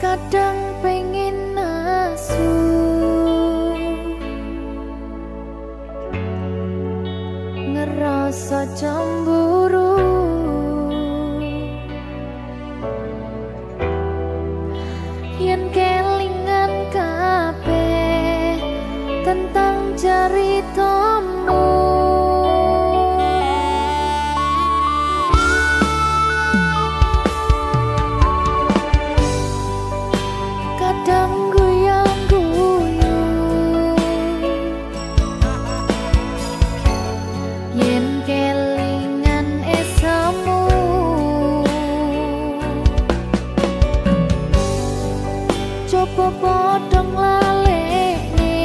Kadang pengen asu ngerasa cemburu, yen kelingan kabeh tentang ceritamu. Kadang guyang-guyu yen kelingan esamu, coba padha nglalekne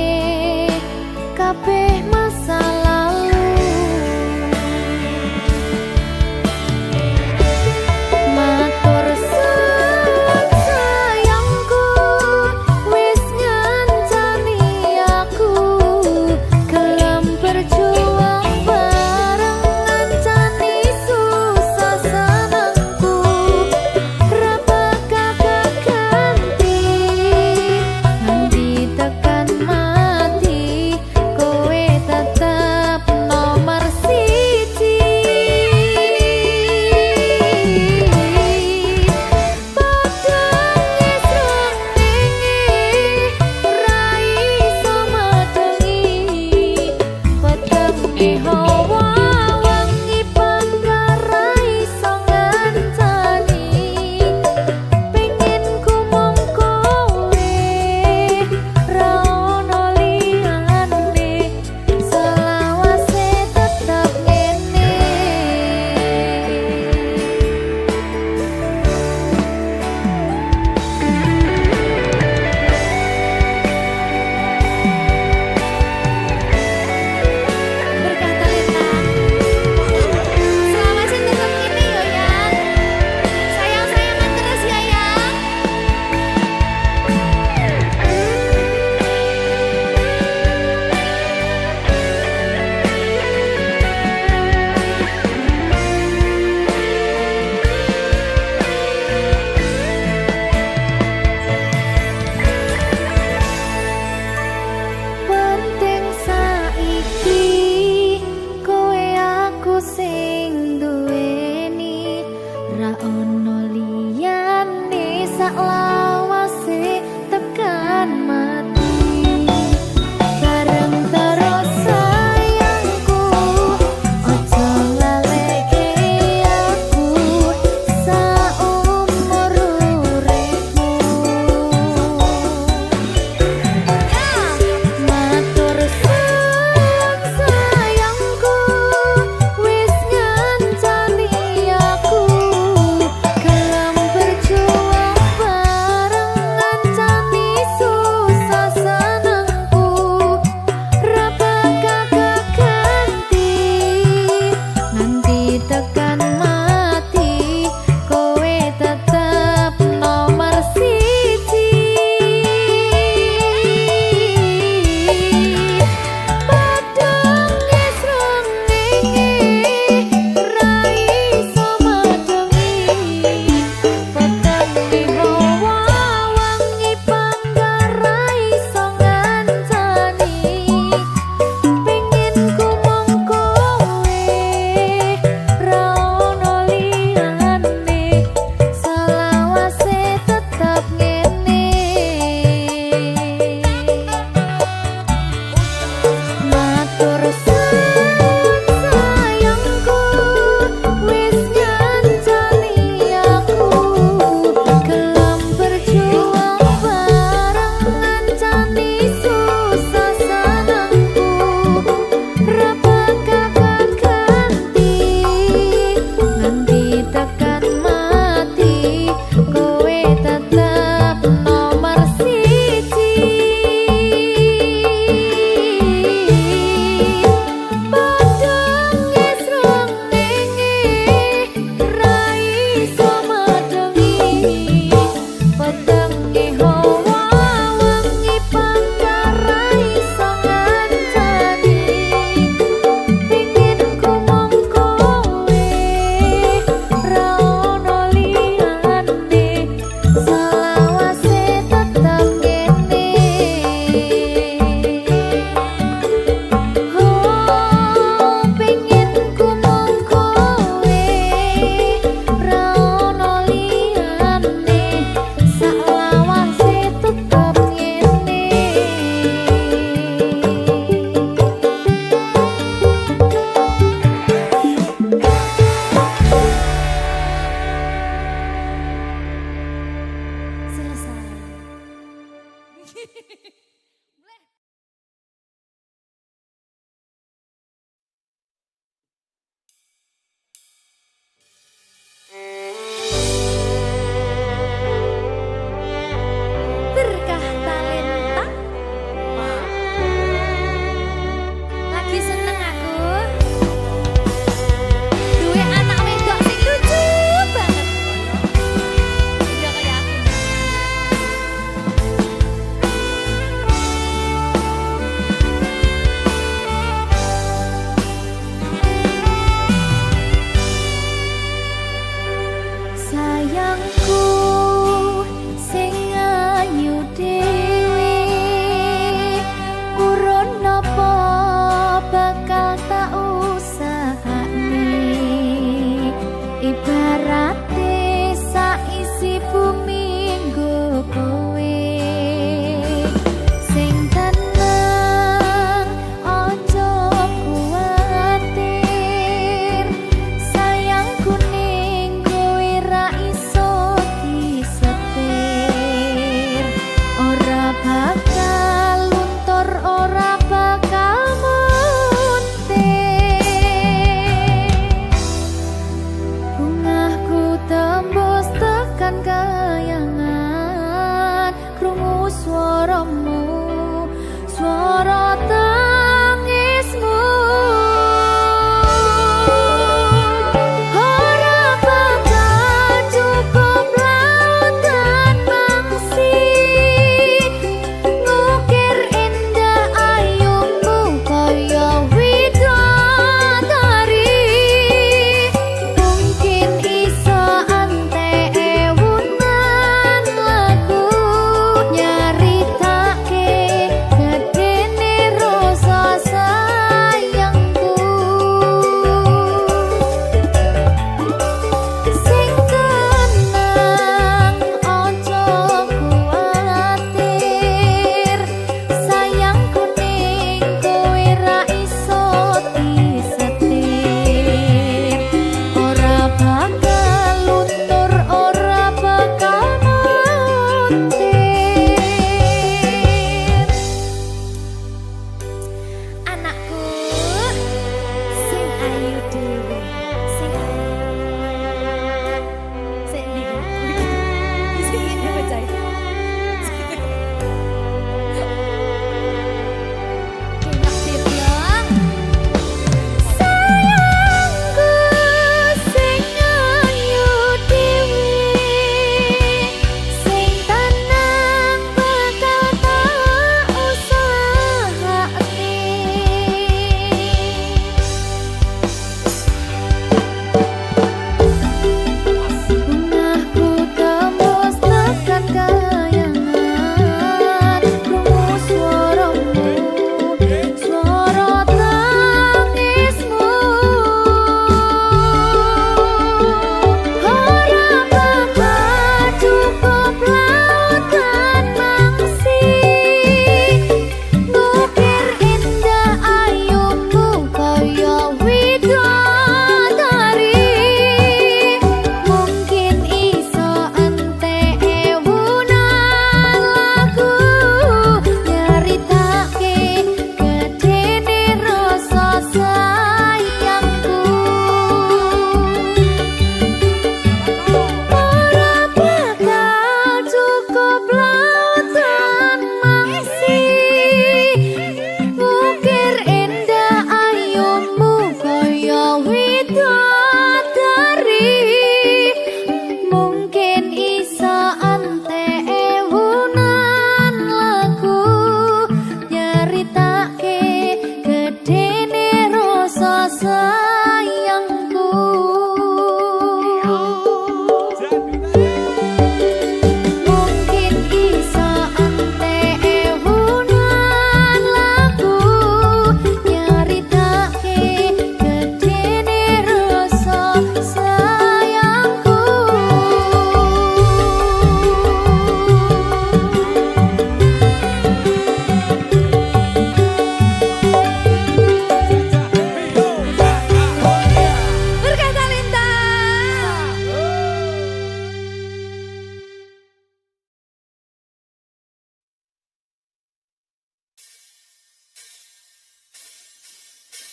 kabeh masa lalu. Matur suwun sayangku, wis ngancani aku gelem berjuang bareng, ngancani susah senengku ra bakal ganti, nganti tekan mati kowe tetep Berkah talenta. Lagi seneng aku. Duwe anak wedok sing lucu banget. Iya kayak aku. Sayangku sing ayu dhewe urun napa bakal tak usahane ibarate saisi bumi nggo kowe sing tenang ojo kuwatir sayangku ning kowe ra iso disetir ora bakal luntur ora bakal muntir bungahku tembus tekan kayangan krungu swaramu swara tangismu ora bakal cukup lautan mangsi ngukir indah ayumu kaya widodari mungkin iso ante ewunan lagu nyarita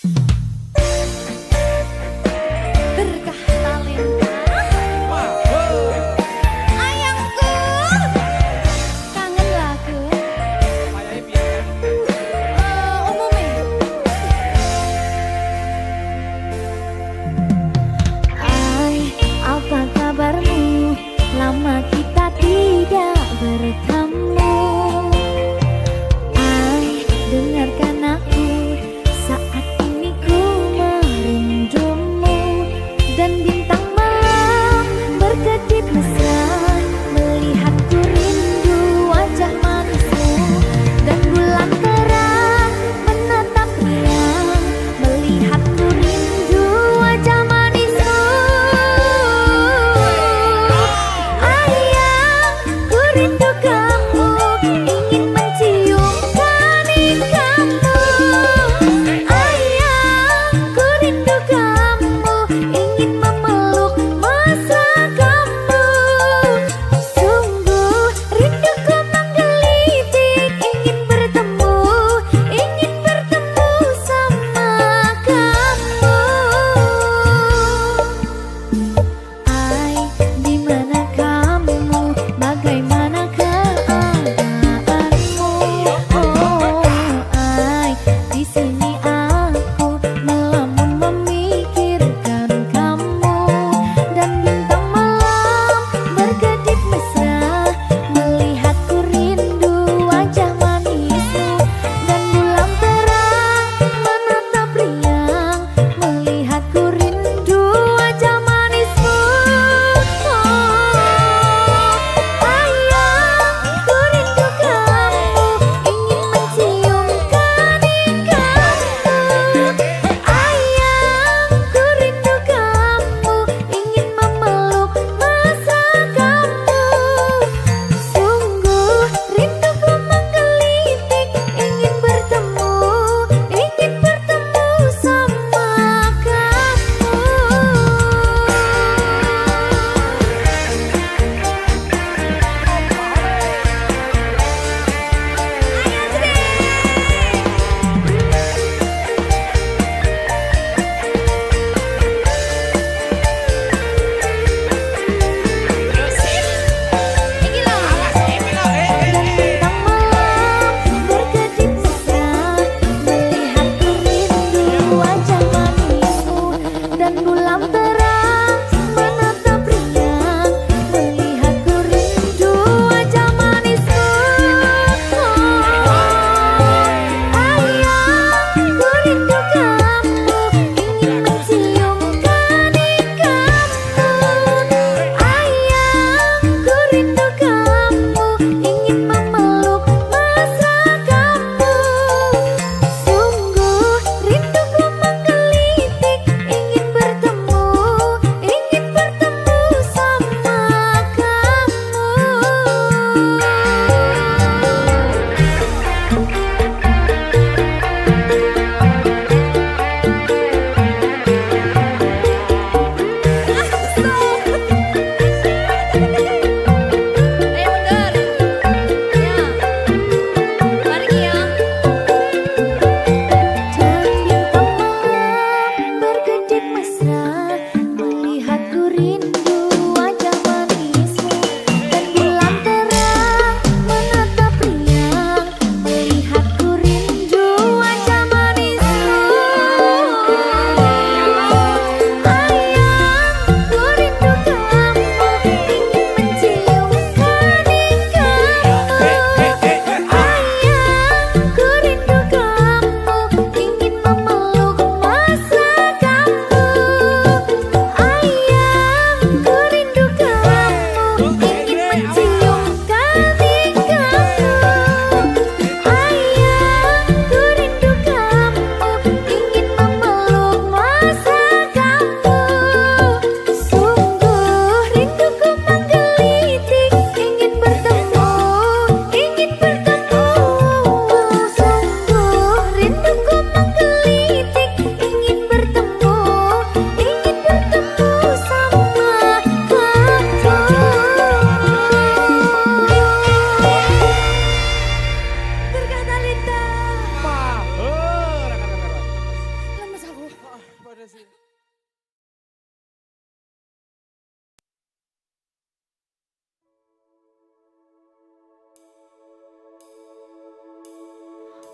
Berkah talenta. Ayangku. Kangen lagu. Umumnya. Hai, apa kabarmu? Lama kita tidak bertemu. Hai, dengarkan aku. Saat ini ku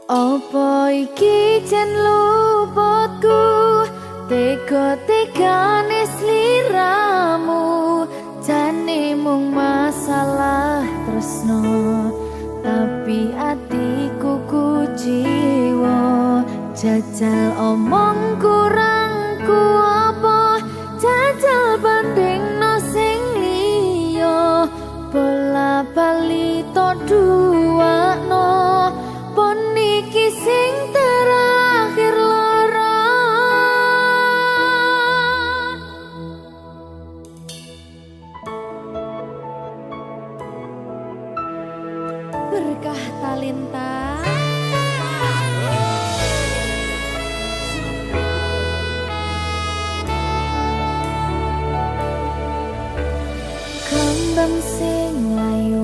Apa iki jan luputku, tega-tegane sliramu, jane mung masalah tresno, tapi atiku kuciwa. Jajal omong kurangku apa, jajal bandingno sing liya, bola bali to duwakno, pon iki sing terakhir lara. Berkah talenta. Kembang sing layu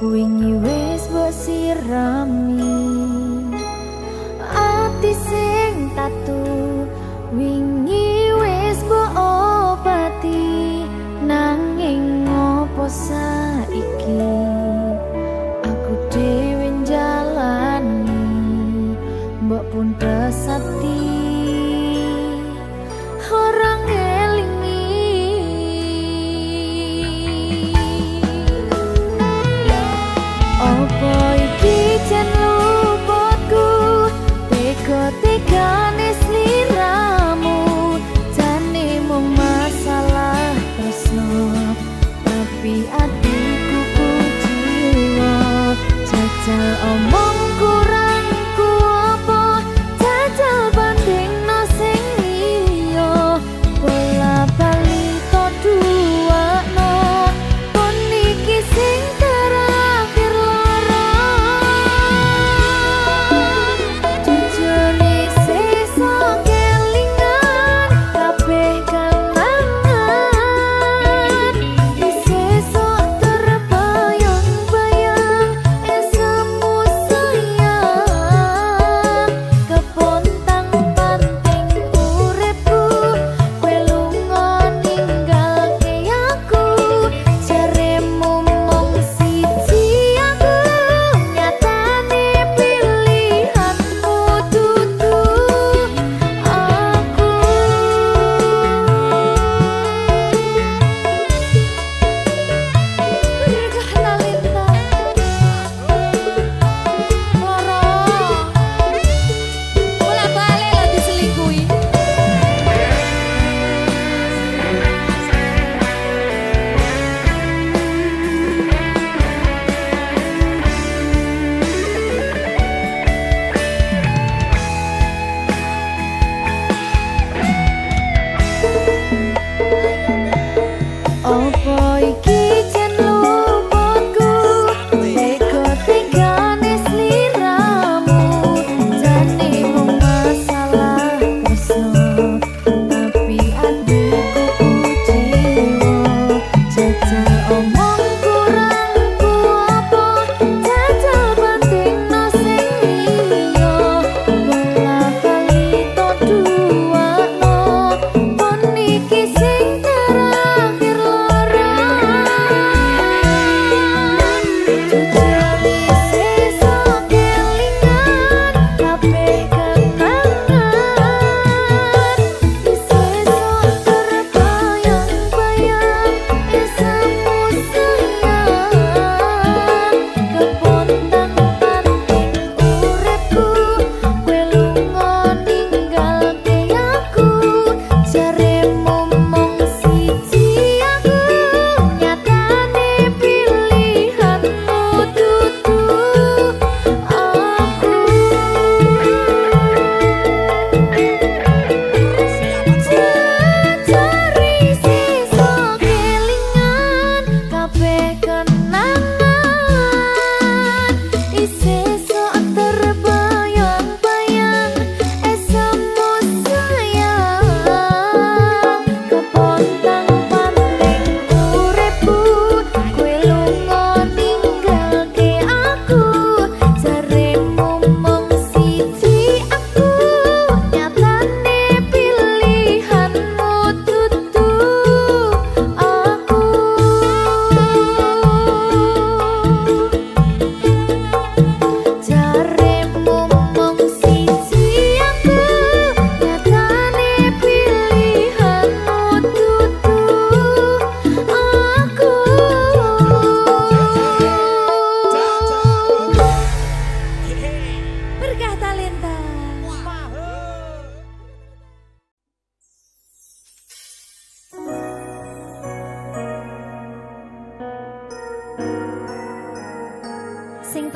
wingi wis mbok sirami, ati sing tatu wingi wis mbok obati, nanging ngopo saiki aku dhewe njalani, mbok pun pesati orang elingi.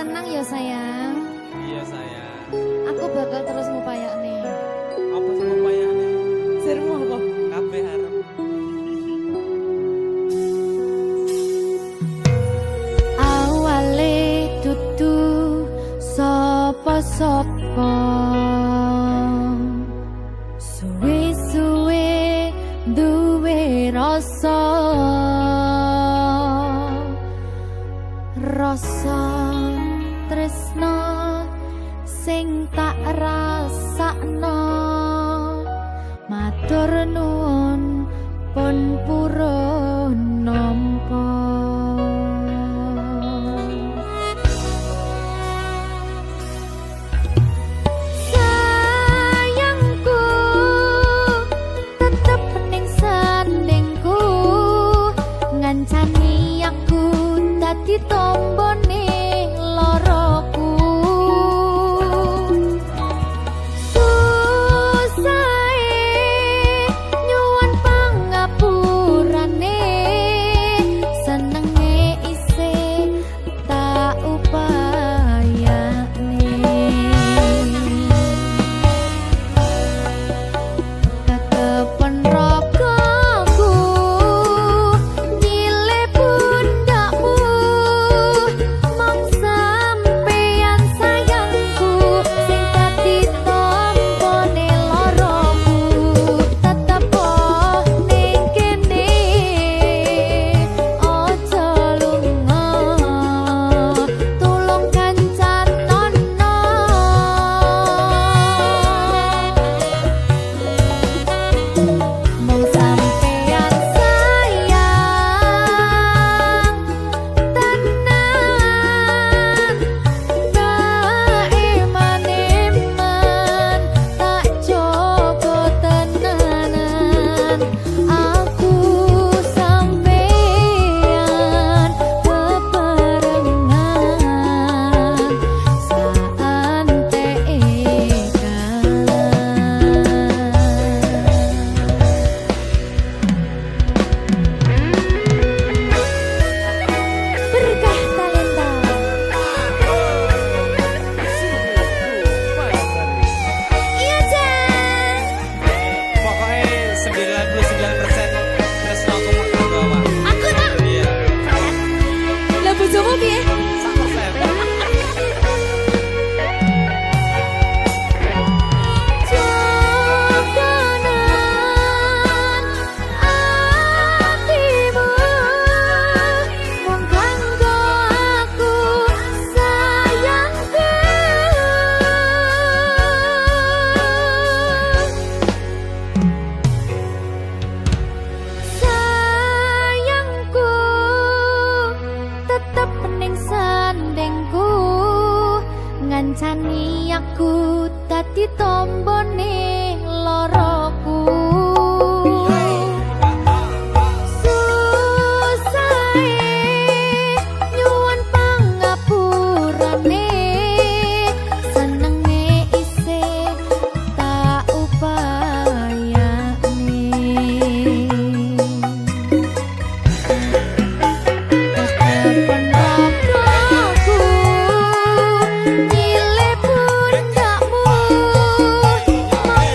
tenang ya sayang. Iya sayang. Aku bakal terus ngupayakne. Apa sih upayane? Sirmu apa? Kabeh arep. Awale dudu sapa-sapa. Suwe-suwe duwe rasa. Rasa tresna sing tak rasakno. Matur nuwun pun purun nampa. Sayangku tetep ning sandingku, ngancani aku dadi tombone loroku. Nyuwun pangapurane, senenge isih tak upayane. Ketepen ragaku nyile pundakmu, mong sampeyan sayangku sing dadi tombone loroku. Tetep ning kene aja lunga, tulung kancanono. Mong sampeyan sayang tenan, tak eman-eman, tak jaga tenanan. Aku sampeyan bebarengan berkah talenta. Iya Jan. Pokoknya 99% Tresno aku mau bawa. Aku tak. Iya. Lah bojomu piye? 100%. Jodonan atimu mung kanggo aku sayangku. Sayangku tetep ning sandingku, ngancani aku dadi tombone loroku. Susahe nyuwun pangapurane, senenge isih tak upayane. Ketepen ragaku nyile pundakmu, mong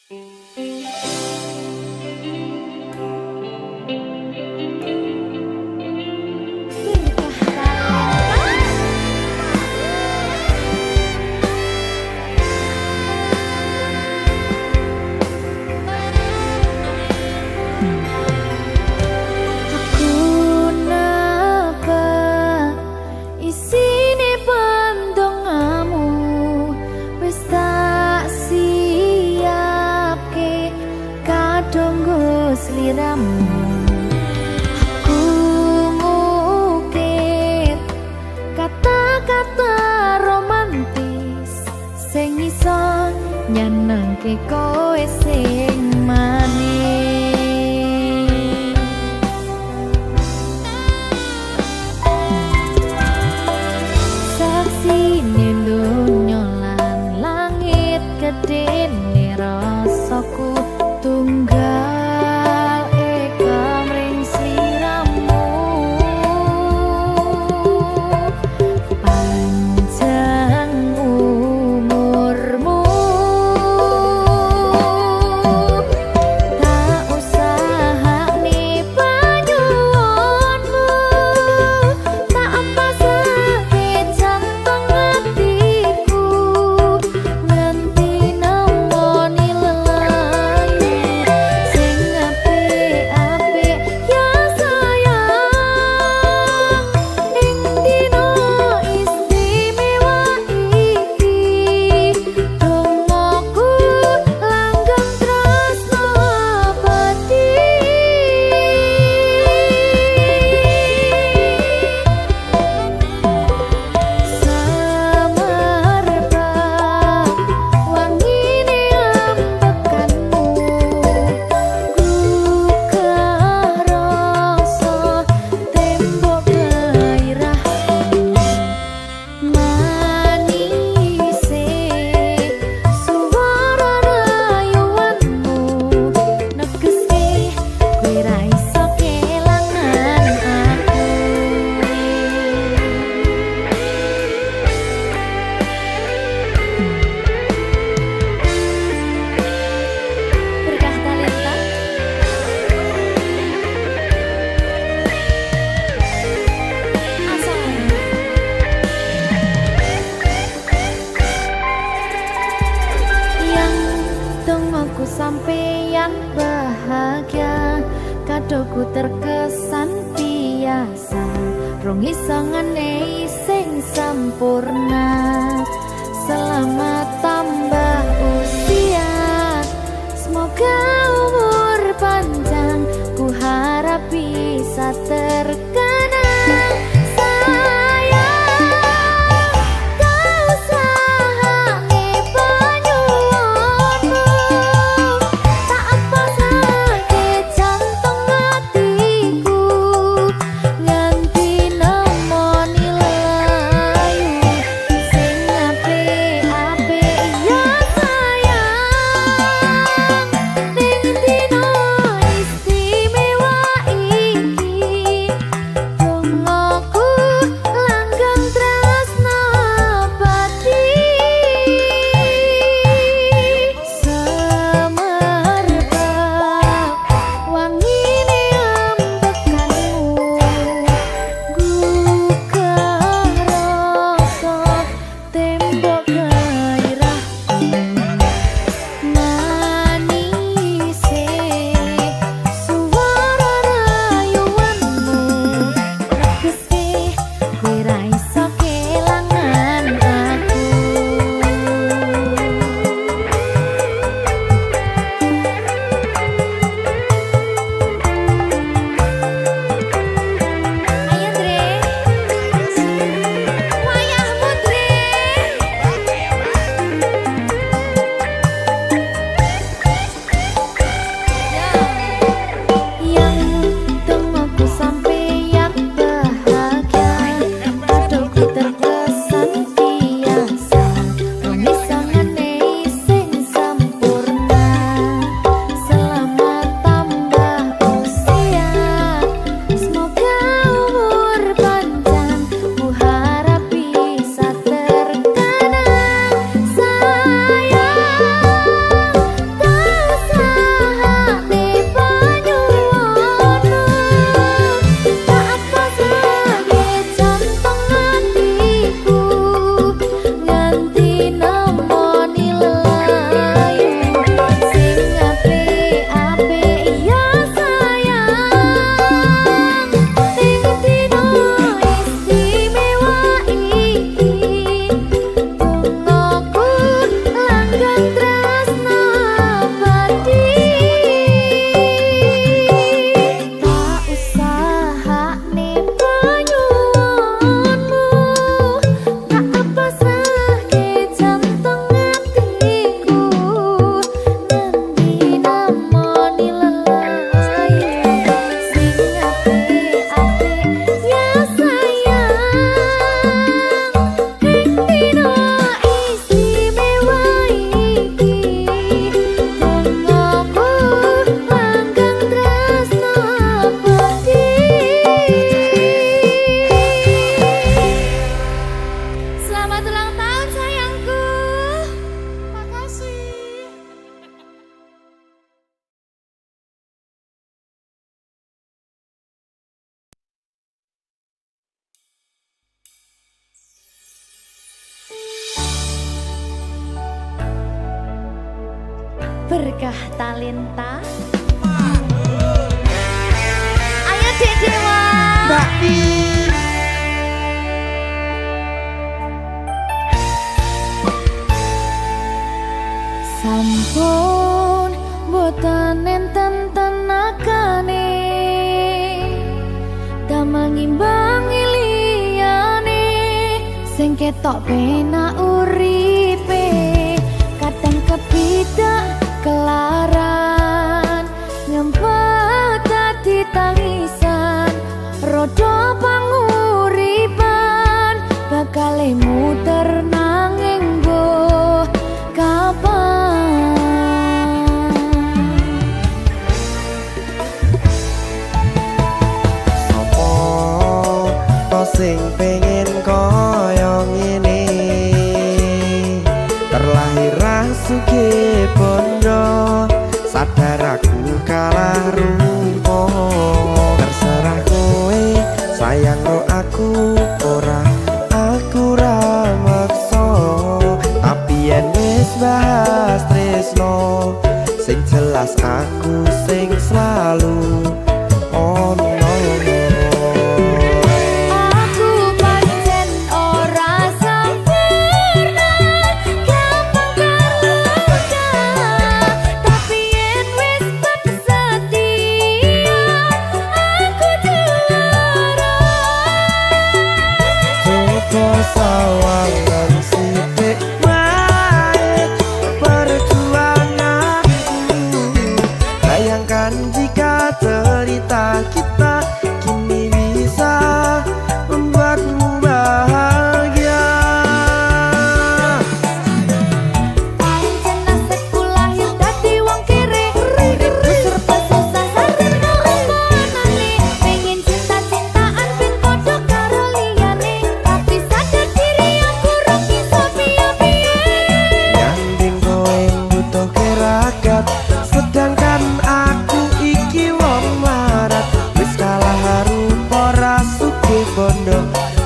Aku napa isine pandongamu wis tak siapke kadung sliramu. Aku ngukir kata-kata romantis sing iso nyenengke kowe sing manis. Saksine donya lan langit gedene rasaku tunggal eka mring sliramu. Panjang umurmu tak usahane panyuwunmu, tak pasake jantung hatiku nganti nemoni lelayu sing apik-apik ya sayang. Ing dina istimewa iki dongaku langgeng tresno abadi. Samarba wangine ambekanmu gugah rasa tembok gairahmu. Manise suara rayuanmu negeske kowe ra iso kelangan aku. Berkah talenta asal yang tungguku sampeyan bahagia, kadoku terkesan biasa, rong iso ngenehi sing sempurna. Selamat tambah usia, semoga umur panjang, ku harap bisa terkenang. Sayang, kau usahane panyuwunmu, tak pasake jantung hatiku nganti nemoni lelayu sing apik-apik ya sayang. Ning dina istimewa iki berkah talenta. Ayo Dek Dewa. Mbak Pi. Sampun boten enten tenagane damang imbangi liyane sing ketok penak uripe kadang kepidak kelaran ngempet dadi tangisan rodo panguripan bakal muter nanging mbuh kapan. Sopo to sing pengen koyo ngene terlahir sugih bondo sadar aku kalah rumpo terserah kowe sayang ro aku ora aku ra maksa tapi yen wis bahas tresno sing jelas aku sing selalu ono. Aku pancen ora sempurna gampang terluka tapi yen wis setia aku juara. Coba sawangan sithik wae perjuanganku bayangkan jika cerita kita kini bisa membuatmu bahagia. Pancen nasibku lahir dadi wong kere uripku serba susah sareng ngelakoni pengen cinta-cintaan ben padha karo liyane tapi sadar diri aku ora bisa piye-piye. Nyanding kowe butuh keragat sedangkan aku iki wong marat wis kalah harupa ra sugih bondo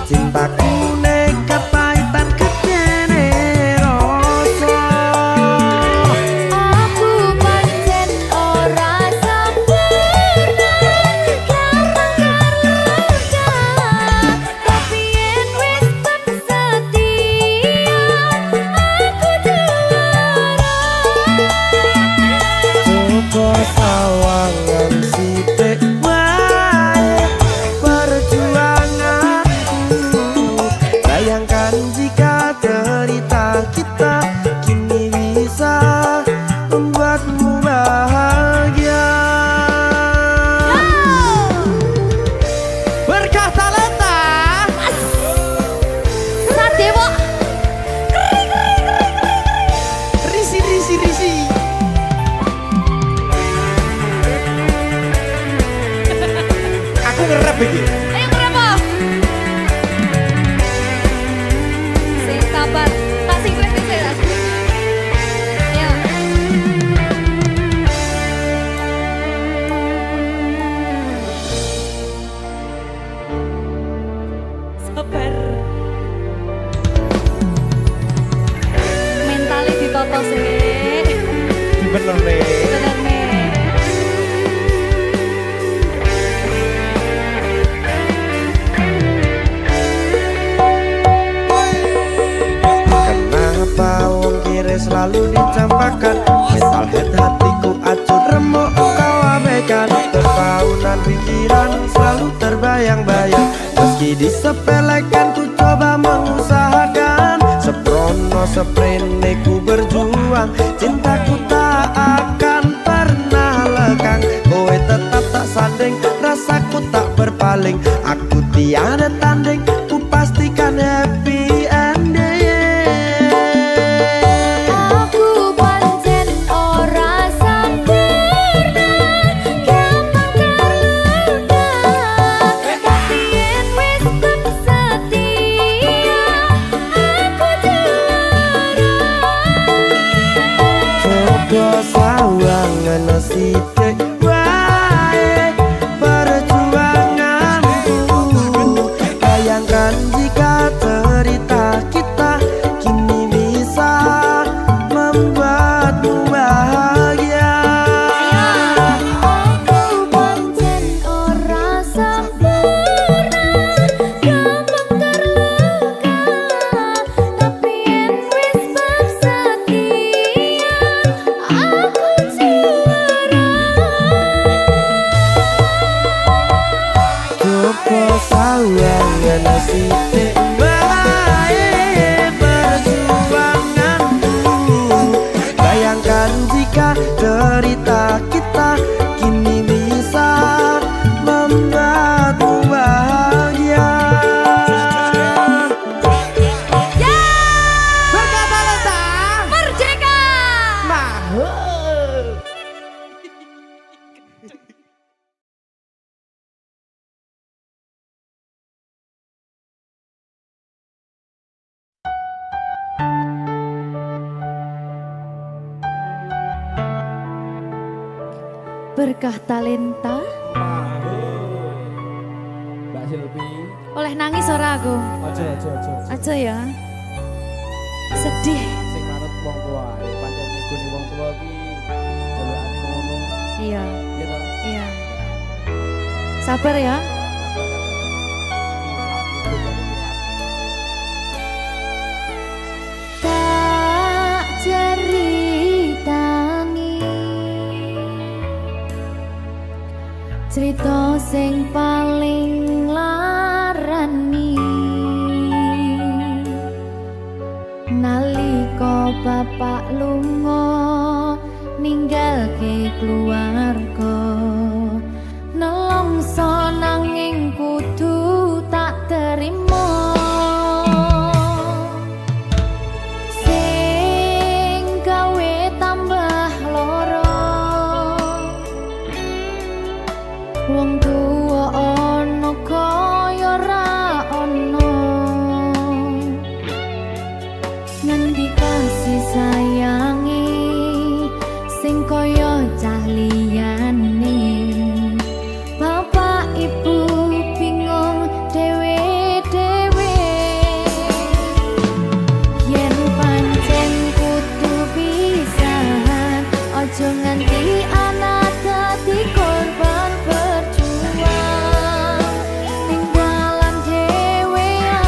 cintaku nekat pahitan kedene rasa. Aku pancen ora sempurna gampang terluka tapi yen wis setia aku juara. Coba sawangan sithik wae perjuanganku bayangkan jika cerita kita kini bisa membuatmu bahagia. Berkah talenta Sadewo risi. Aku ngerep iki. ayo berapa? Sing sabar, tak sing kowe sing sehat. Ayo. Sabar. Mentalnya ditata sih. Bener nih. Bener nih. Kenapa wong kiri selalu dicampakan mental head hatiku acur remuk kau abaikan terpaunan pikiran selalu terbayang-bayang meski disepelekan ku coba mengusahakan seprono seprene ku berjuang cintaku tak akan pernah lekang kowe tetap tak sanding rasaku tak berpaling aku tiada tanding ku pastikan happy ending. Aku pancen ora sempurna gampang terluka tapi yen wis setia aku juara. Coba sawangan sithik wae perjuanganku bayangkan jika cerita kita kini bisa membuatmu bahagia. kena sidik bae perjuanganku. Bayangkan jika cerita kita kini bisa membuatmu bahagia. Ya, Berkata letah merdeka. mahal. Berkah talenta. Mbak Silvi. Oleh nangis ora aku? Aja. Aja ya. Sedih. Sing manut wong tua. Pancen ngikuni wong tua ki jalukane ngono. Iya, Ya toh. iya. Sabar ya. Tak ceritani cerita sing paling larani nalika bapak lunga ninggalke keluarga nelongso nanging kudu tak terima sing gawe tambah loro wong tuwa ana kaya ra ana ngendi kasih sayangi sing kaya cah liyane bapak ibu bingung dhewe-dhewe yen pancen kudu pisahan aja nganti anak dadi korban berjuang ning dalan dhewean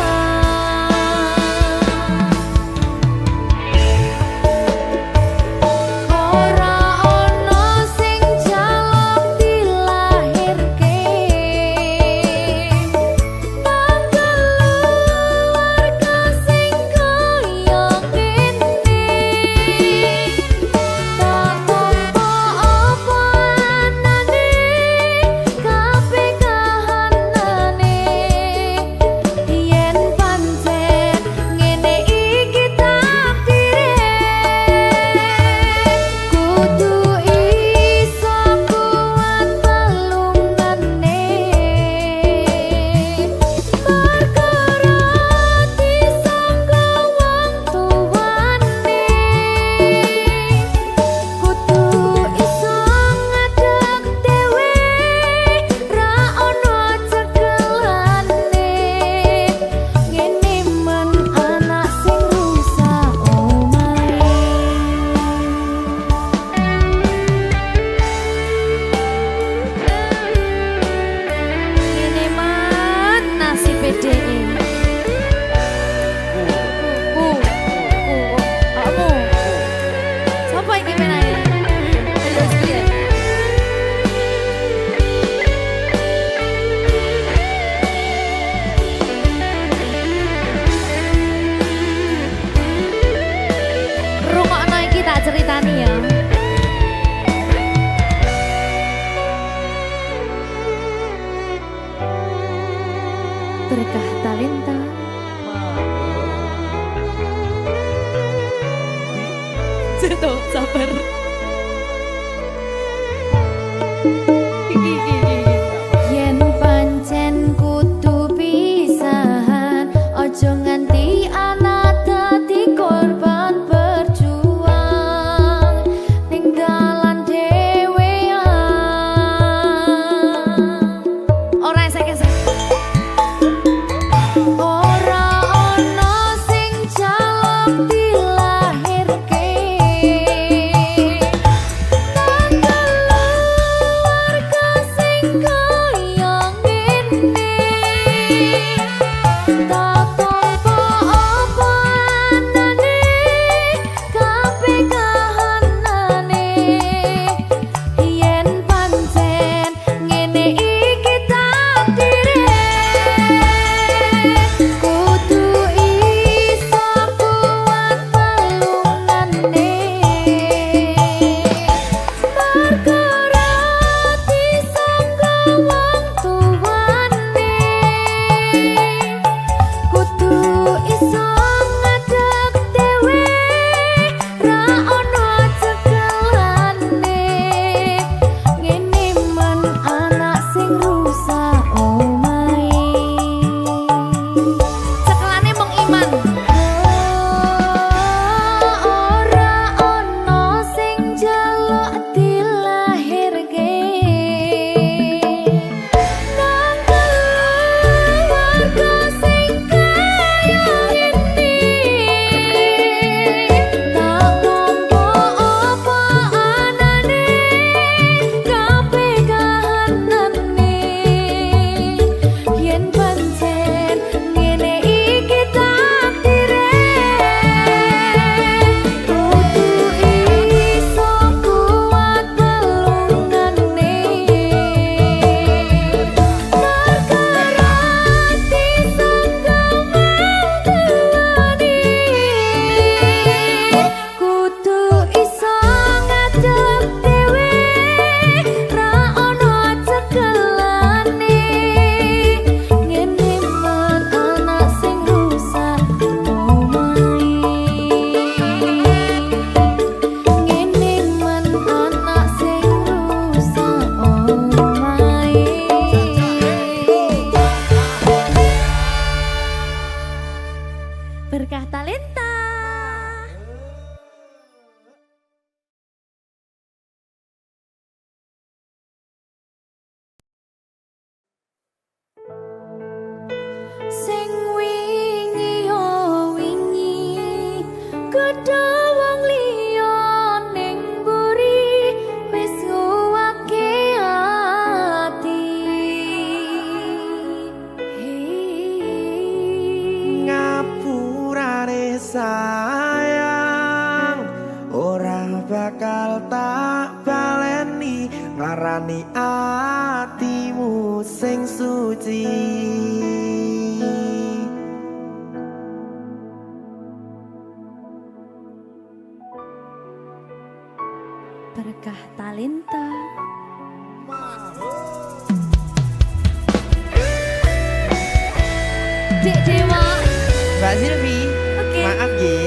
ora ana sing jaluk dilahirke tanggal keluarga sing kaya kene tak tampa apa anane kabeh kahanane yen pancen ngene iki takdire kudu iso kuat pelungane perkara disangka wong tuwane kudu iso ngadeg dhewe ra ono cekelane ngene men anak sing rusak omahe ngene man nasib dhewe kamu siapa iki menane terus piye rungokno iki tak ceritani ya berkah talenta Tuh, sabar. Yen pancen kudu pisahan, ojo nganti anak dadi korban berjuang ning dalan dhewean. Ora esek-esek. Ora ana sing jaluk dilahirke tanggal Berkah Talenta. Sing wingi yo wingi kudu wong liya ning mburi wis nguwake ati. Ngapurane sayang ora bakal tak baleni ngarani atimu sing suci. Berkah Talenta. Dek Dewa. Mbak Silvi, Oke. maaf ye.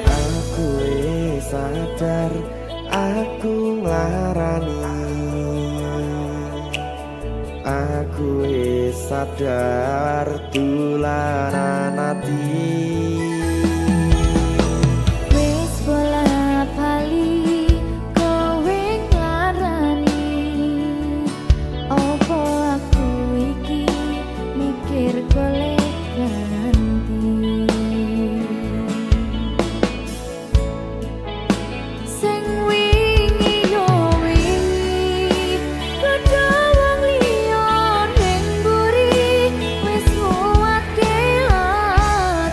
Aku sadar aku nglarani. Aku sadar tulanan ati. Wis bola bali kowe nglarani. Opo aku iki mikir golek ganti. Sing wingi yo wingi kudu wong liya ning mburi wis nguwatke ati.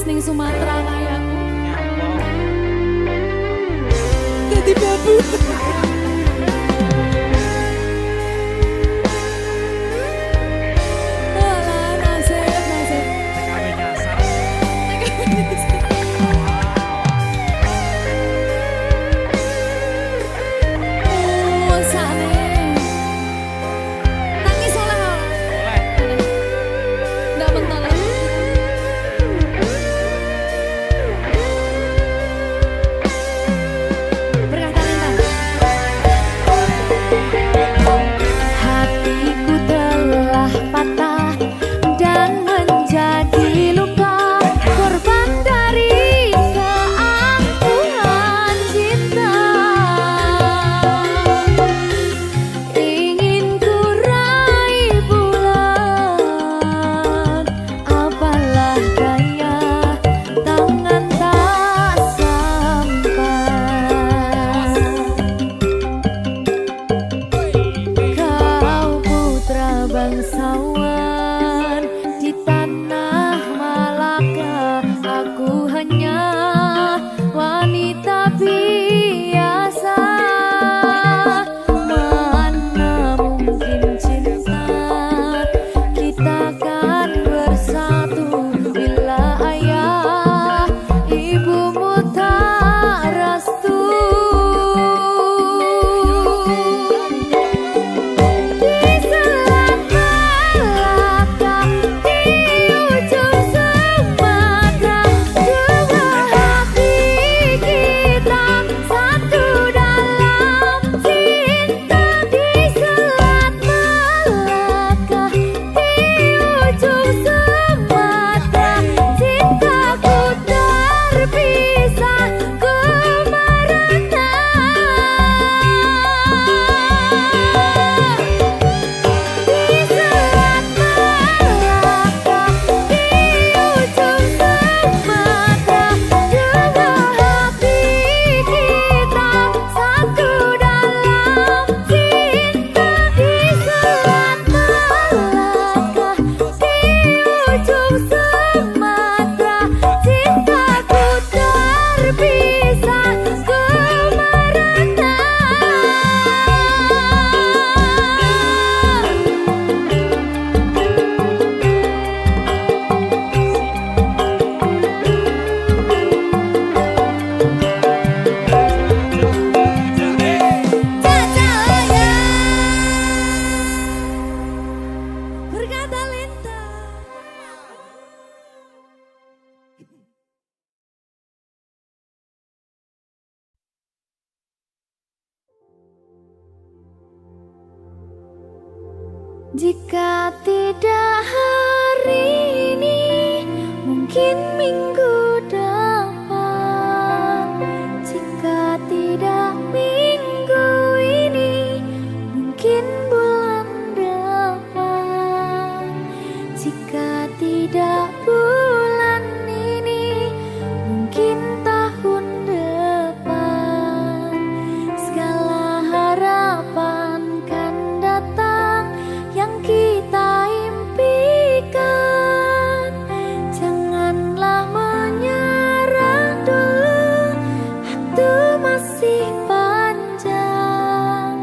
ning Sumatera kayakku. Jadi babu. Alah, nasib. TKW nyasar. Oh, sakne. Nangis oleh. Boleh. Nggak mental ya. Berkah talenta. Hatiku telah patah dan menjadi luka, korban dari keangkuhan cinta. Ingin ku raih bulan, apalah daya, tangan tak sampai. Kau putra bangsawan di tanah Malaka, aku hanya wanita biasa. Mana mungkin cinta kita kan bersatu bila ayah ibumu tak restu. Di Selat Malaka, di ujung Sumatera, dua hati kita satu dalam cinta. Di Selat Malaka, di ujung Sumatera, cintaku terpisah ku merana. Di Selat Malaka, di ujung Sumatera, dua hati kita satu dalam cinta. Di Selat Malaka, di ujung Sumatera, cintaku terpisah ku merana. Cacaya Berkah talenta. Jika tidak hari ini, mungkin minggu depan. Jika tidak minggu ini, mungkin bulan depan. Jika tidak bulan ini, mungkin tahun depan. Segala harapan kan datang yang kita impikan. Janganlah menyerah dulu, waktu masih panjang.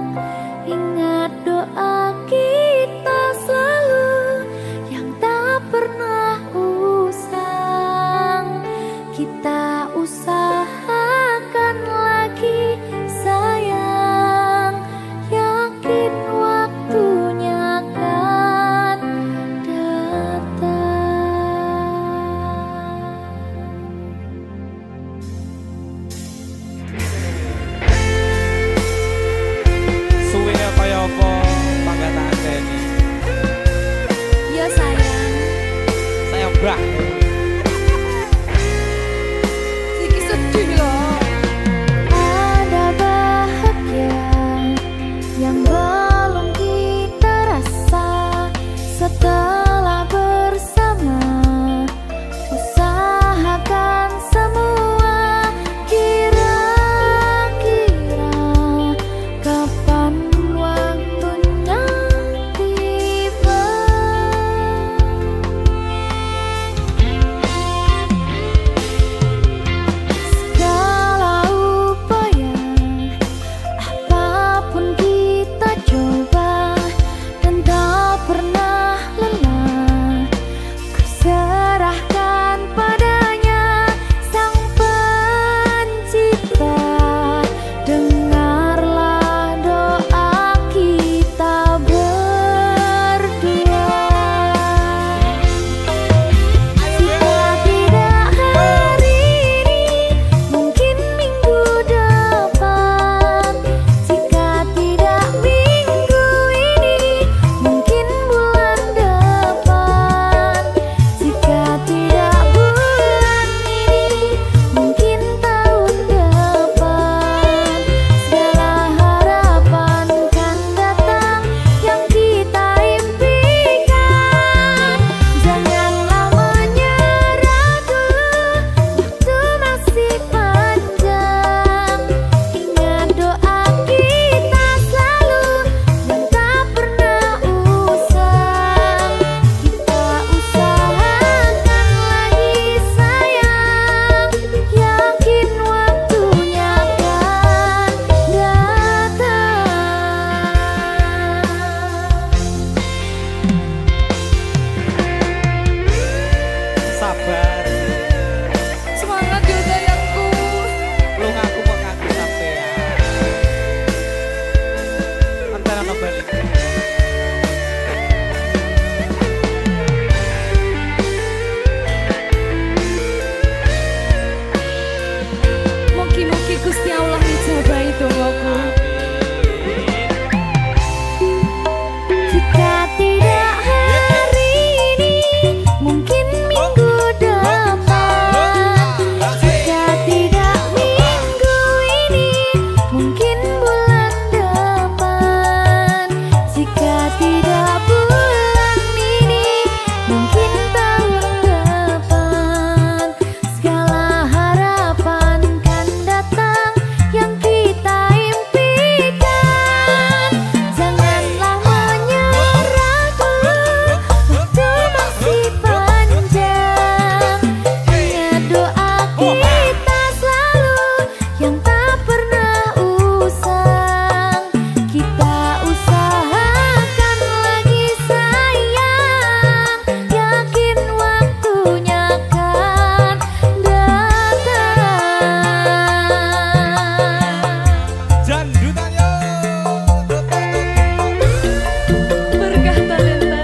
Ingat doa kita selalu yang tak pernah usang. Kita usahakan lagi sayang, yakin waktunya akan datang. Suwe kaya apa panggataan ini? Ya sayang, Saya brak. sedikit sedih loh. Ada bahagia yang belum kita rasa setelah bersama. Usahakan semua, kira-kira kapan waktunya tiba. sabar. Semangat yo sayangku. Lu ngaku kok ngaku sampean. Antara no balik. Mugi-mugi Gusti Allah ngijabahi dongaku. Jika tidak hari ini, mungkin minggu depan. Jika tidak minggu ini, mungkin bulan depan. Jika tidak bulan ini, mungkin tahun depan. Segala harapan kan datang yang kita impikan. Janganlah menyerah dulu, waktu masih panjang. Ingat doa kita selalu yang tak pernah usang. Kita usahakan lagi sayang, yakin waktunya akan datang. Jandutan yo. Berkah talenta.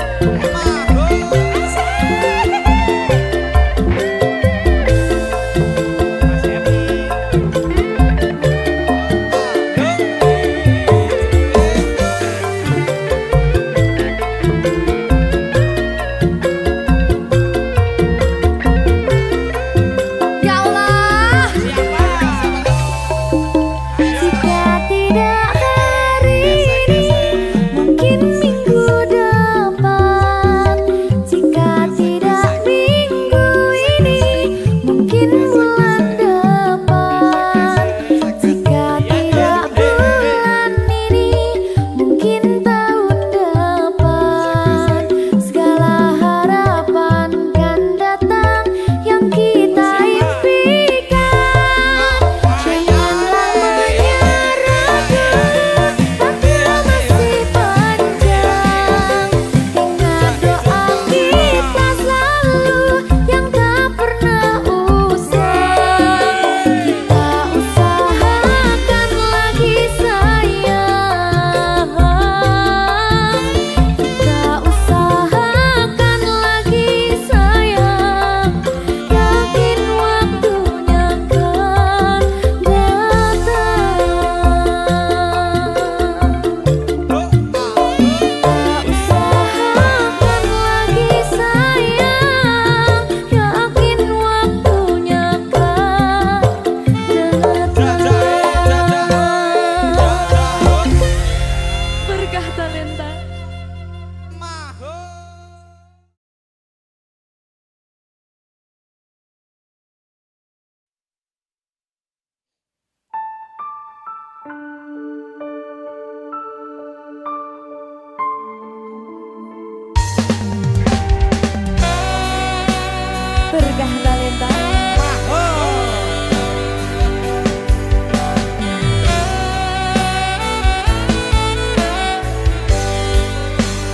Ya Allah, jika tidak hari ini, mungkin minggu depan. Jika tidak minggu ini, mungkin bulan depan. Jika tidak bulan ini, mungkin tahun depan. Segala harapan kan datang yang kita impikan. Janganlah menyerah dulu, waktu masih panjang. Ingat doa kita selalu yang tak pernah usang. Kita usahakan lagi sayang. Kita usahakan lagi sayang, yakin waktunya akan datang. Kita usahakan lagi sayang, yakin waktunya akan datang. Berkah talenta. Berkah talenta.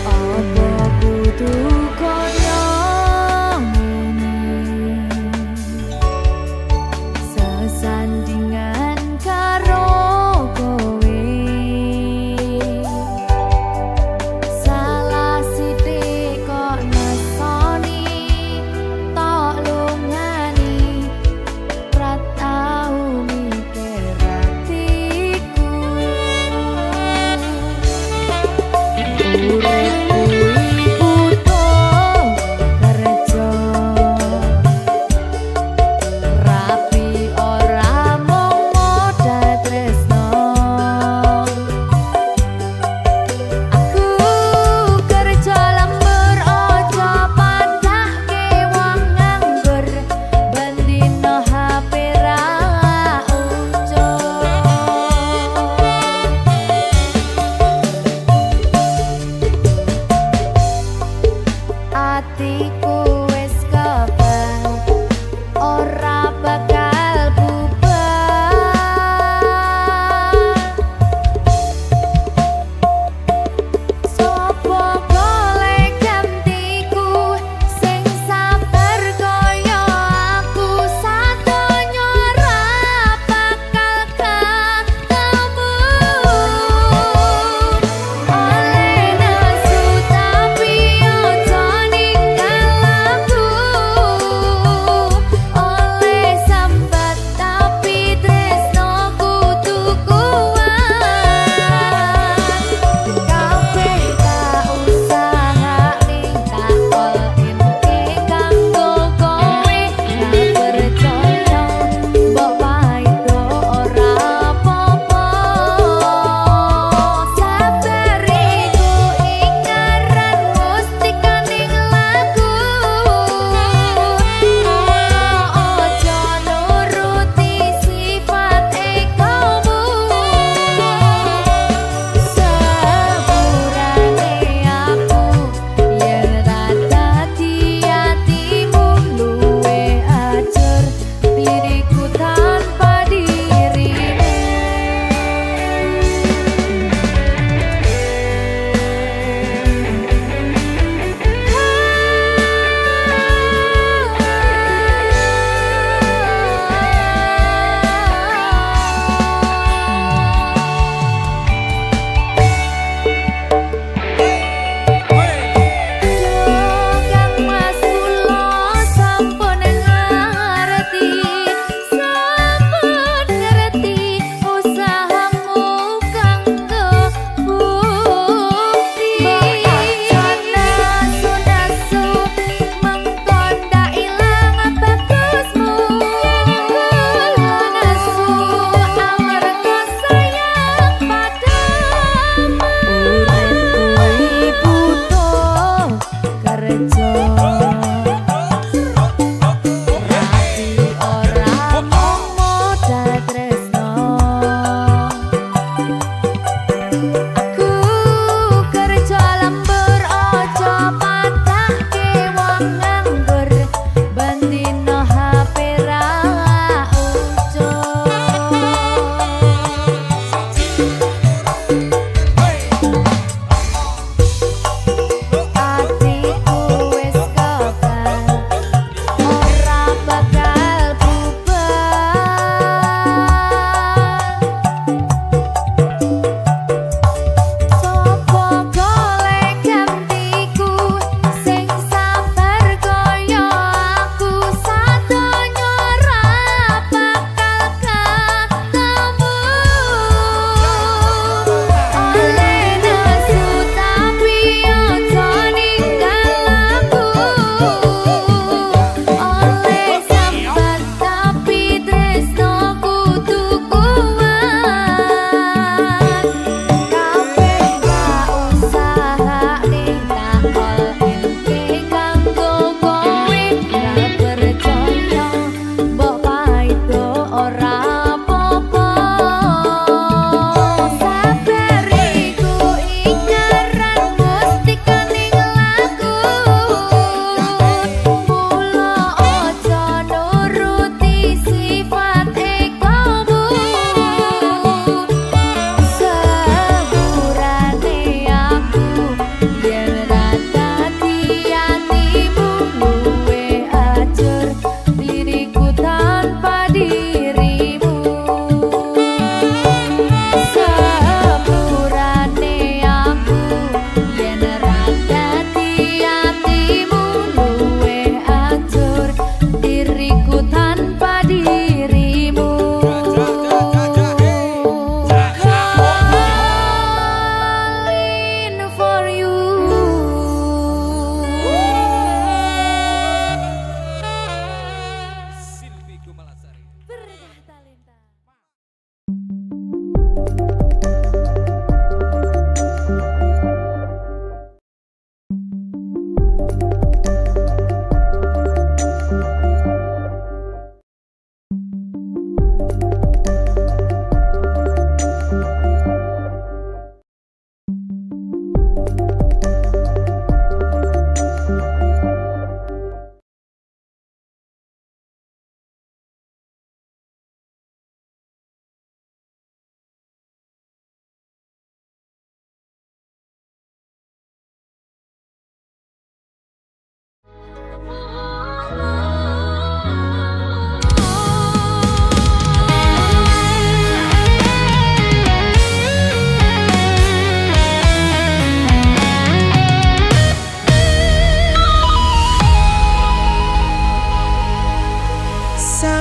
Apa kudu koyo ngene, sesandingan karo kowe. Salah sithik kok nesoni, tok lunga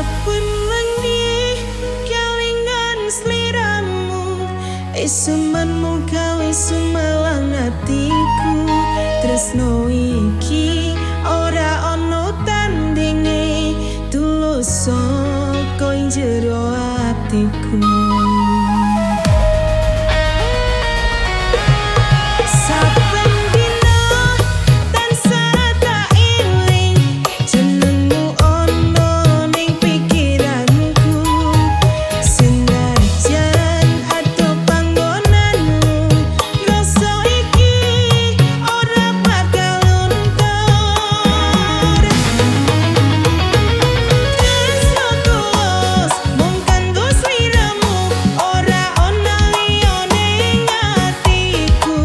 Saben wengi kelingan sliramu, esemanmu gawe sumelang atiku. Tresno iki ora ono tandinge, tulus saka ing jero atiku. Saben dina tansah tak eling jenengmu ono ning pikiranku. Senajan ado panggonanmu, rasa iki ora bakal luntur. Tresno tulus mung kanggo sliramu, ora ono liyane ing atiku.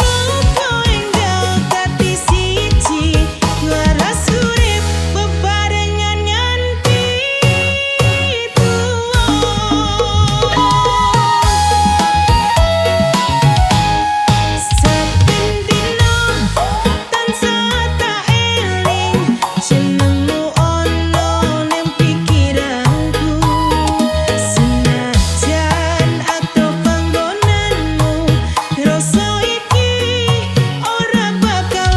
Muga enggal dadi siji, laras urip bebarengan nganti tuwa. Saben dina tansah tak eling jenengmu ono ning pikiranku. Senajan ado panggonanmu, rasa iki ora bakal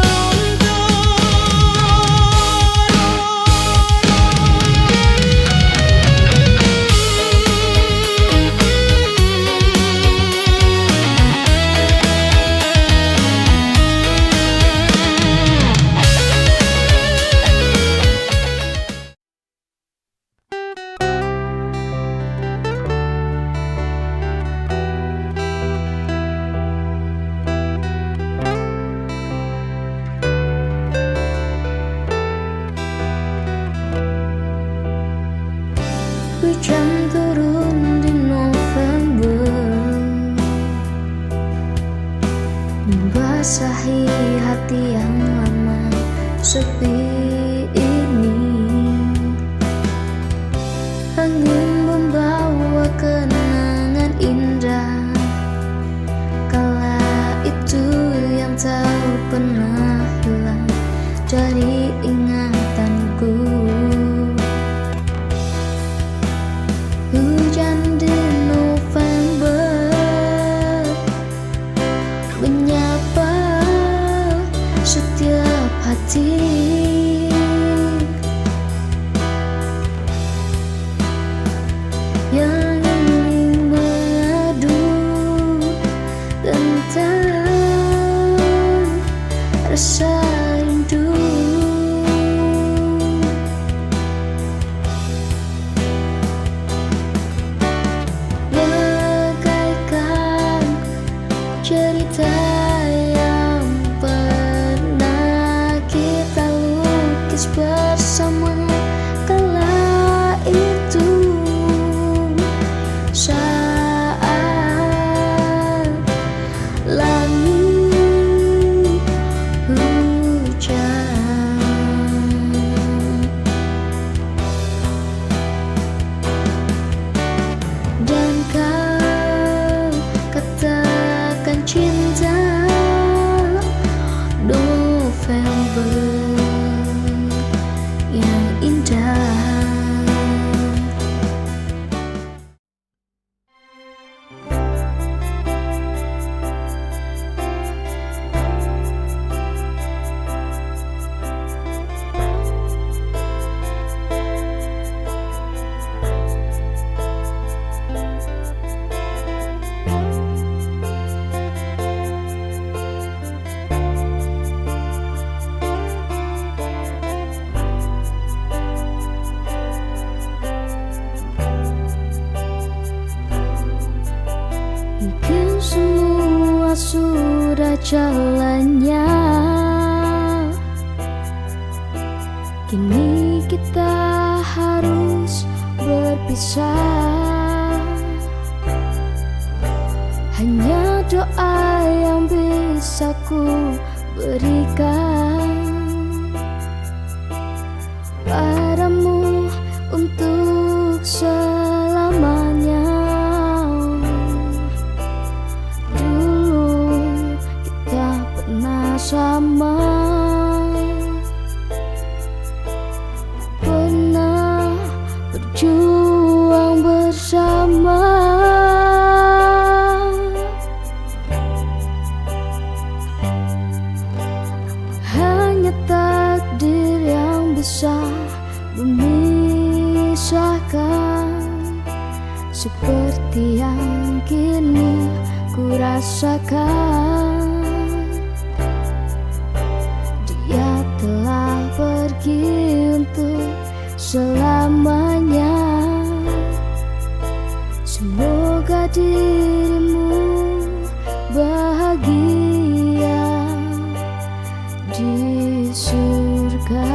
Hujan turun di November, membasahi hati yang lama sepi ini. Angin membawa kenangan indah kala itu yang tak pernah hilang dari ingatanku. Hujan di November menyapa setiap hati. Yang ingin mengadu tentang rasa rindu. Bagaikan cerita yang pernah kita lukis bersama kala itu. Saat langit hujan, dan kau katakan cinta. November yang indah. Mungkin semua sudah jalannya, kini kita harus berpisah. Hanya doa yang bisa ku berikan padamu untuk selamanya. Dulu kita pernah sama, pernah berjuang bersama. Hanya takdir yang bisa memisahkan, seperti yang kini ku rasakan. Dia telah pergi untuk selamanya. Semoga dirimu bahagia di surga.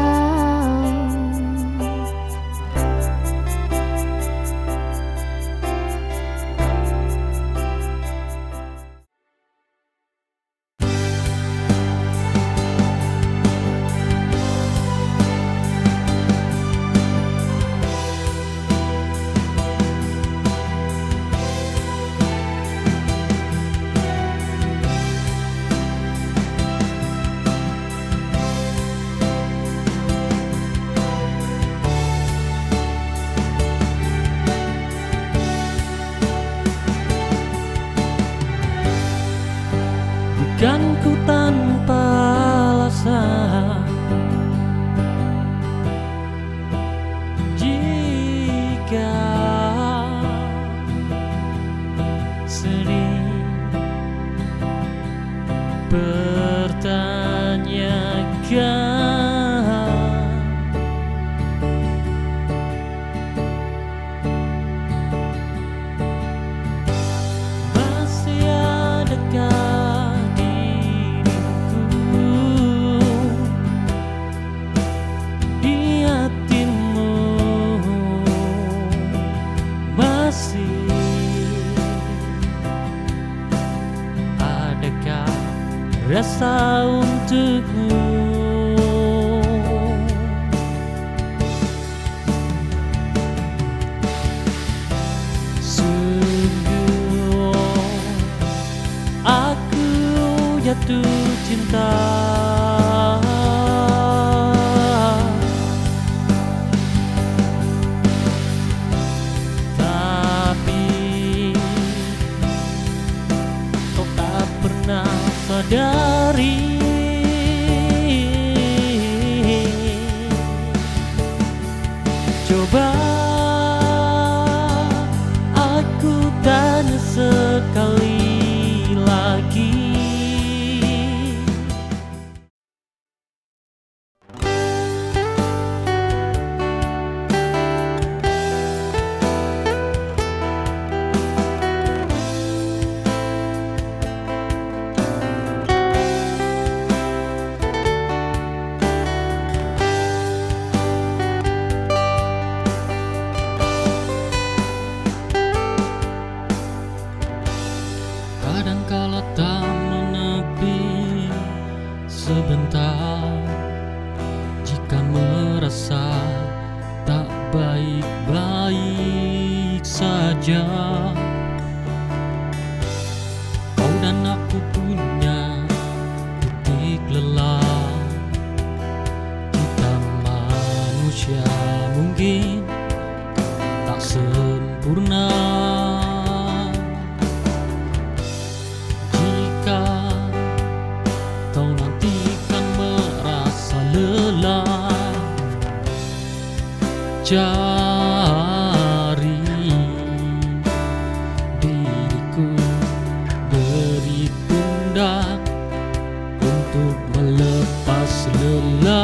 Bukan ku tanpa alasan jika sering pertanyakan masih adakah di hatimu, masih adakah rasa untukmu? Sungguh aku jatuh cinta, sadari coba aku tanya sekali lagi. Kadangkala tak menepi sebentar, jika merasa tak baik-baik saja. Kau dan aku punya titik lelah. Kita manusia mungkin tak sempurna. Kau nanti kan merasa lelah, cari diriku, beri pundak untuk melepas lelah.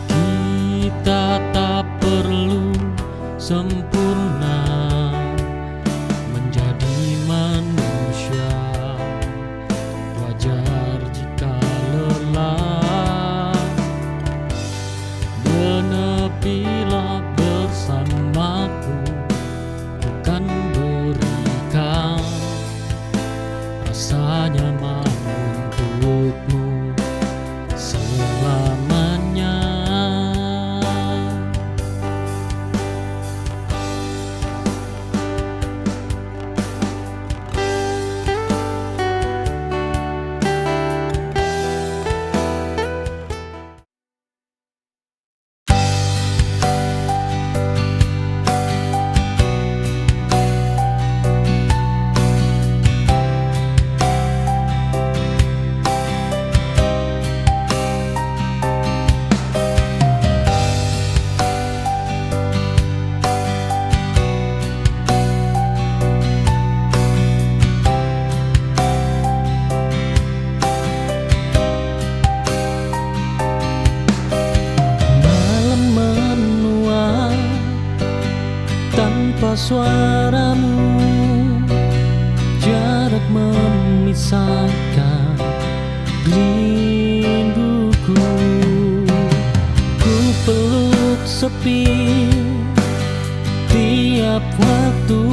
Kita tak perlu sempurna menjadi manusia. Wajar jika lelah suaramu, jarak memisahkan rinduku. Ku peluk sepi tiap waktu,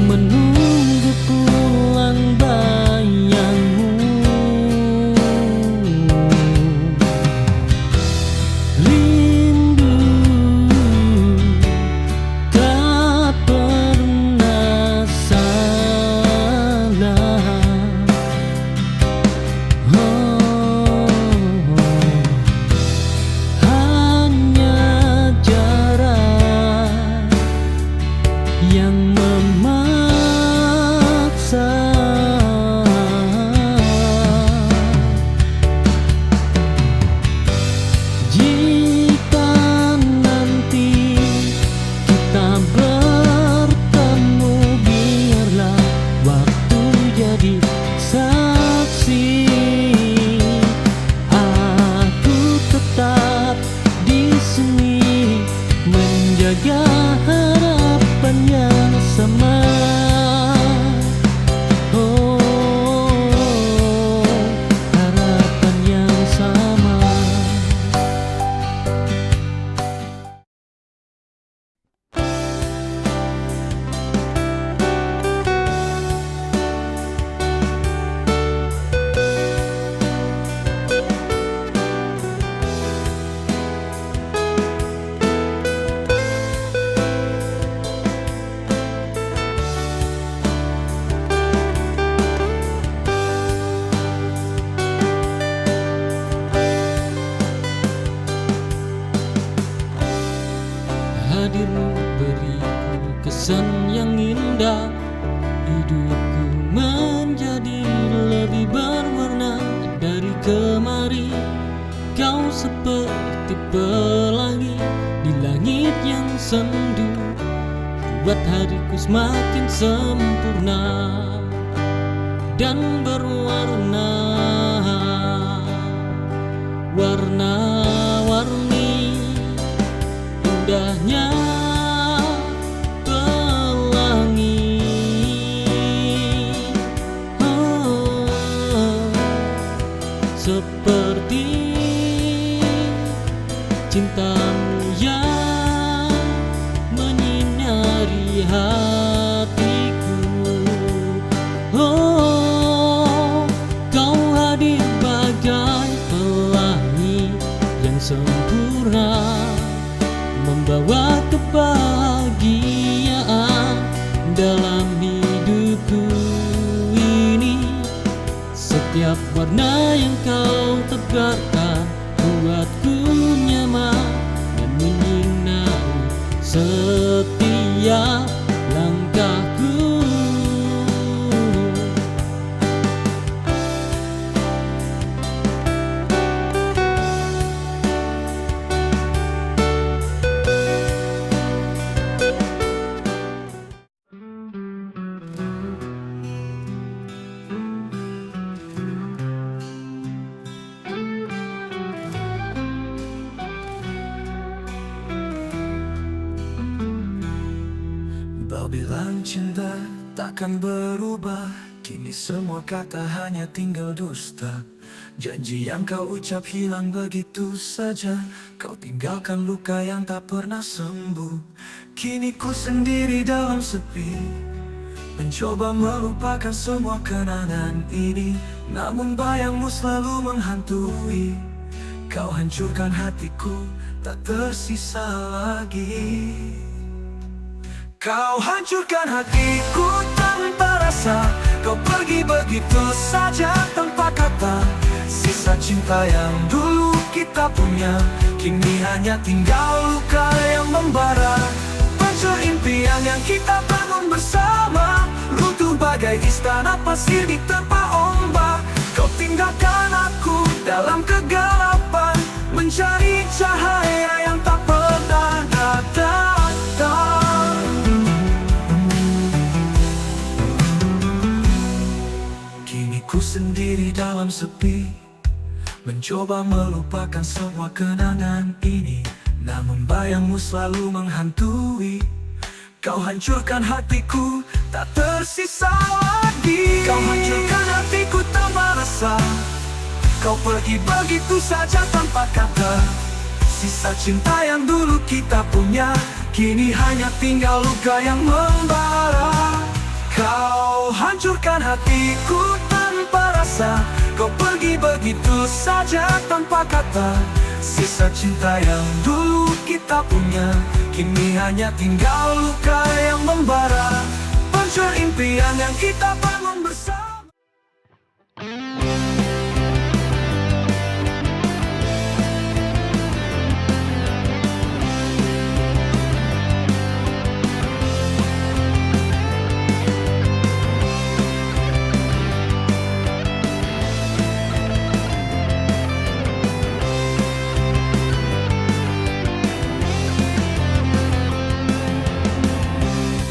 menunggu pulang bayangmu. Rindu tak pernah salah. Hanya jarak yang memaksa. Jika nanti kita bertemu, biarlah waktu jadi saksi. Aku tetap di sini menjaga harapan yang sama. Oh, harapan yang sama. Hadirmu beriku kesan yang indah. Hidupku menjadi lebih berwarna dari kemarin. Kau seperti pelangi di langit yang sendu, buat hariku semakin sempurna dan berwarna. Warna-warni indahnya pelangi. Seperti cintamu yang menyinari hatiku. Oh, kau hadir bagai pelangi yang sempurna, membawa kebahagiaan dalam hidupku ini. Setiap warna yang kau tebarkan buatku nyaman dan menyinari setiap langkahku. Kau bilang cinta takkan berubah, kini semua kata hanya tinggal dusta. Janji yang kau ucap hilang begitu saja, kau tinggalkan luka yang tak pernah sembuh. Kini ku sendiri dalam sepi, mencoba melupakan semua kenangan ini. Namun bayangmu selalu menghantui, kau hancurkan hatiku, tak tersisa lagi. Kau hancurkan hatiku tanpa rasa, kau pergi begitu saja tanpa kata. Sisa cinta yang dulu kita punya, kini hanya tinggal luka yang membara. Pancur impian yang kita bangun bersama, runtuh bagai istana pasir diterpa ombak. Kau tinggalkan aku dalam kegelapan, mencari cahaya yang tak pernah datang. Ku sendiri dalam sepi, mencoba melupakan semua kenangan ini. Namun bayangmu selalu menghantui, Kau hancurkan hatiku, tak tersisa lagi. Kau hancurkan hatiku tanpa rasa. Kau pergi begitu saja tanpa kata. Sisa cinta yang dulu kita punya, kini hanya tinggal luka yang membara. Kau hancurkan hatiku tanpa rasa. Kau pergi begitu saja tanpa kata. Sisa cinta yang dulu kita punya, kini hanya tinggal luka yang membara. Hancur impian yang kita bangun bersama.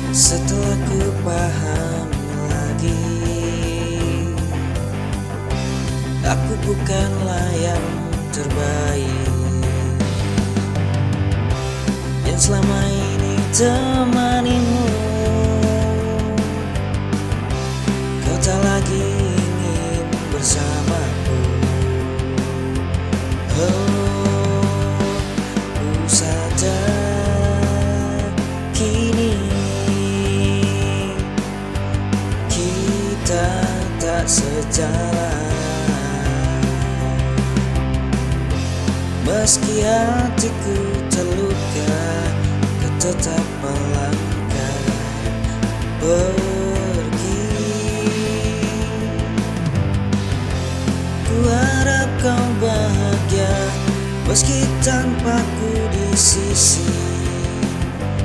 Setelah ku paham lagi, aku bukanlah yang terbaik yang selama ini temanimu. Kau tak lagi ingin bersamaku. Oh, ku sadar kini kita tak sejalan. Meski hatiku terluka, kau tetap melangkah pergi. Ku harap kau bahagia, meski tanpaku di sisi.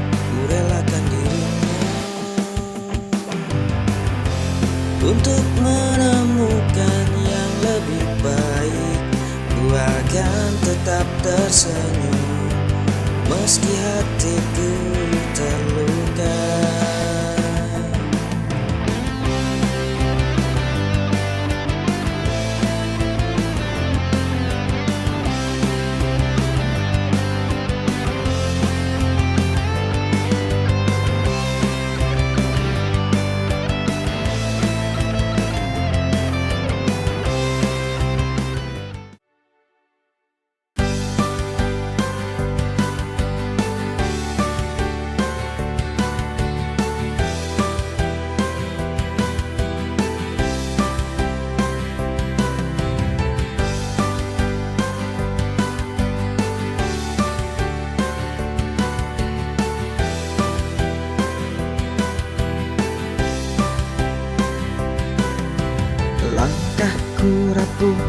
Ku relakan dirimu untuk menemukan yang lebih baik. Ku akan tetap tersenyum meski hatiku terluka. Langkahku rapuh,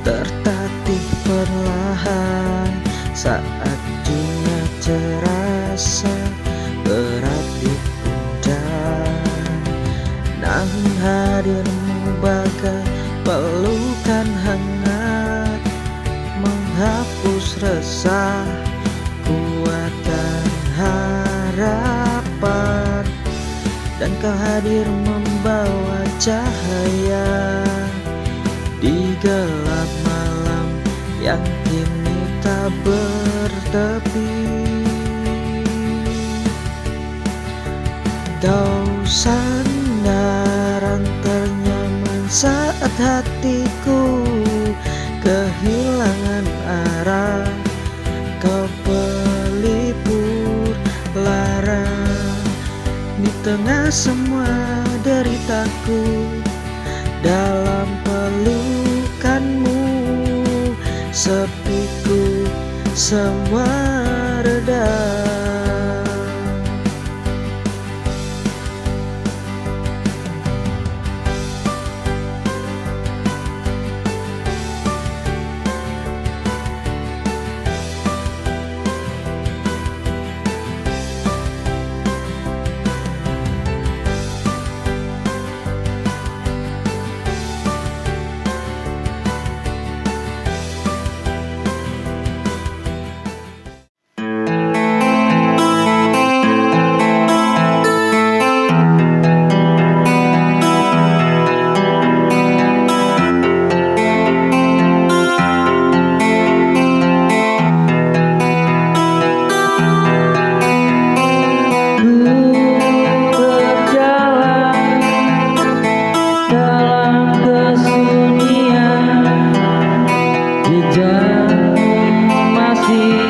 tertatih perlahan saat dunia terasa berat di pundak. Namun hadirmu bagai pelukan hangat, menghapus resah, kuatkan harapan. Dan kau hadir membawa cahaya di gelap malam yang kini tak bertepi. Kau sandaran ternyaman saat hatiku kehilangan arah. Kau pelipur lara di tengah semua deritaku. Dalam pelukanmu sepiku semua reda. dan masih